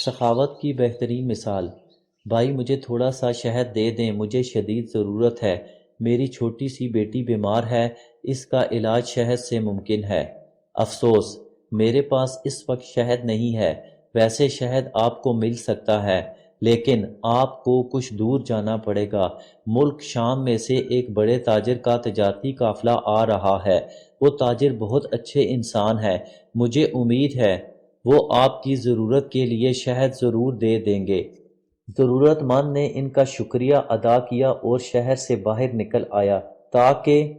سخاوت کی بہترین مثال۔ بھائی مجھے تھوڑا سا شہد دے دیں، مجھے شدید ضرورت ہے، میری چھوٹی سی بیٹی بیمار ہے، اس کا علاج شہد سے ممکن ہے۔ افسوس، میرے پاس اس وقت شہد نہیں ہے، ویسے شہد آپ کو مل سکتا ہے، لیکن آپ کو کچھ دور جانا پڑے گا۔ ملک شام میں سے ایک بڑے تاجر کا تجارتی قافلہ آ رہا ہے، وہ تاجر بہت اچھے انسان ہے، مجھے امید ہے وہ آپ کی ضرورت کے لیے شہد ضرور دے دیں گے۔ ضرورت مند نے ان کا شکریہ ادا کیا اور شہر سے باہر نکل آیا تاکہ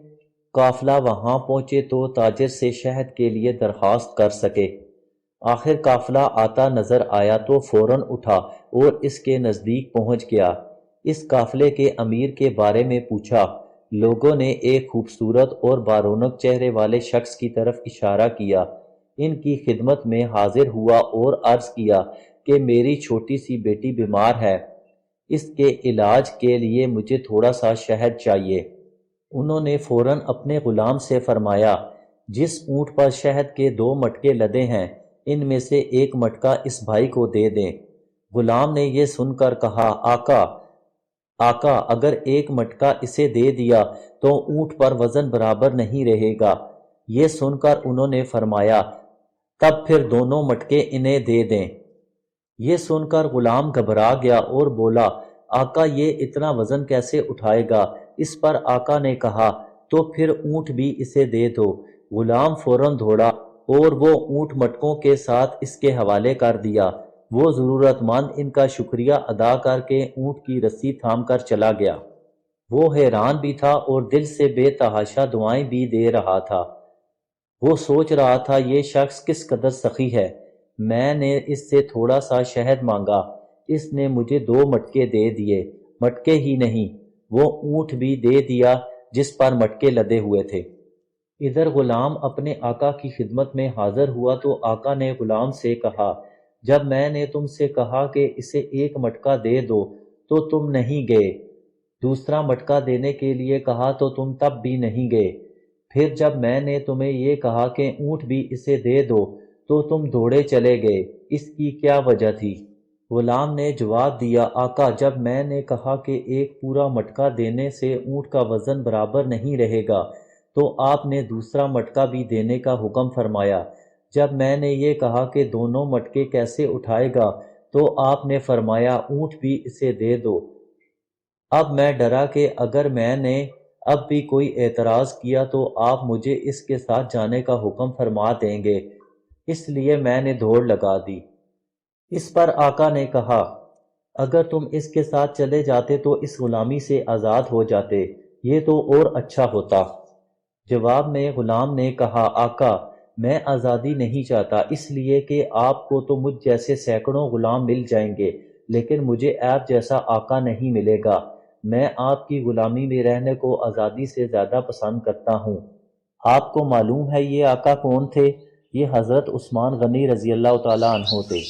قافلہ وہاں پہنچے تو تاجر سے شہد کے لیے درخواست کر سکے۔ آخر قافلہ آتا نظر آیا تو فوراً اٹھا اور اس کے نزدیک پہنچ گیا۔ اس قافلے کے امیر کے بارے میں پوچھا۔ لوگوں نے ایک خوبصورت اور بارونق چہرے والے شخص کی طرف اشارہ کیا۔ ان کی خدمت میں حاضر ہوا اور عرض کیا کہ میری چھوٹی سی بیٹی بیمار ہے، اس کے علاج کے لیے مجھے تھوڑا سا شہد چاہیے۔ انہوں نے فوراً اپنے غلام سے فرمایا، جس اونٹ پر شہد کے 2 مٹکے لدے ہیں، ان میں سے ایک مٹکا اس بھائی کو دے دیں۔ غلام نے یہ سن کر کہا، آقا اگر ایک مٹکا اسے دے دیا تو اونٹ پر وزن برابر نہیں رہے گا۔ یہ سن کر انہوں نے فرمایا، تب پھر دونوں مٹکے انہیں دے دیں۔ یہ سن کر غلام گھبرا گیا اور بولا، آقا یہ اتنا وزن کیسے اٹھائے گا؟ اس پر آقا نے کہا، تو پھر اونٹ بھی اسے دے دو۔ غلام فوراً دوڑا اور وہ اونٹ مٹکوں کے ساتھ اس کے حوالے کر دیا۔ وہ ضرورت مند ان کا شکریہ ادا کر کے اونٹ کی رسی تھام کر چلا گیا۔ وہ حیران بھی تھا اور دل سے بے تحاشا دعائیں بھی دے رہا تھا۔ وہ سوچ رہا تھا، یہ شخص کس قدر سخی ہے، میں نے اس سے تھوڑا سا شہد مانگا، اس نے مجھے 2 مٹکے دے دیے، مٹکے ہی نہیں، وہ اونٹ بھی دے دیا جس پر مٹکے لدے ہوئے تھے۔ ادھر غلام اپنے آقا کی خدمت میں حاضر ہوا تو آقا نے غلام سے کہا، جب میں نے تم سے کہا کہ اسے 1 مٹکا دے دو تو تم نہیں گئے، دوسرا مٹکا دینے کے لیے کہا تو تم تب بھی نہیں گئے، پھر جب میں نے تمہیں یہ کہا کہ اونٹ بھی اسے دے دو تو تم دوڑے چلے گئے، اس کی کیا وجہ تھی؟ غلام نے جواب دیا، آقا جب میں نے کہا کہ ایک پورا مٹکا دینے سے اونٹ کا وزن برابر نہیں رہے گا تو آپ نے دوسرا مٹکا بھی دینے کا حکم فرمایا۔ جب میں نے یہ کہا کہ دونوں مٹکے کیسے اٹھائے گا تو آپ نے فرمایا اونٹ بھی اسے دے دو۔ اب میں ڈرا کہ اگر میں نے اب بھی کوئی اعتراض کیا تو آپ مجھے اس کے ساتھ جانے کا حکم فرما دیں گے، اس لیے میں نے دوڑ لگا دی۔ اس پر آقا نے کہا، اگر تم اس کے ساتھ چلے جاتے تو اس غلامی سے آزاد ہو جاتے، یہ تو اور اچھا ہوتا۔ جواب میں غلام نے کہا، آقا میں آزادی نہیں چاہتا، اس لیے کہ آپ کو تو مجھ جیسے سینکڑوں غلام مل جائیں گے، لیکن مجھے آپ جیسا آقا نہیں ملے گا۔ میں آپ کی غلامی میں رہنے کو آزادی سے زیادہ پسند کرتا ہوں۔ آپ کو معلوم ہے یہ آقا کون تھے؟ یہ حضرت عثمان غنی رضی اللہ تعالیٰ عنہ تھے۔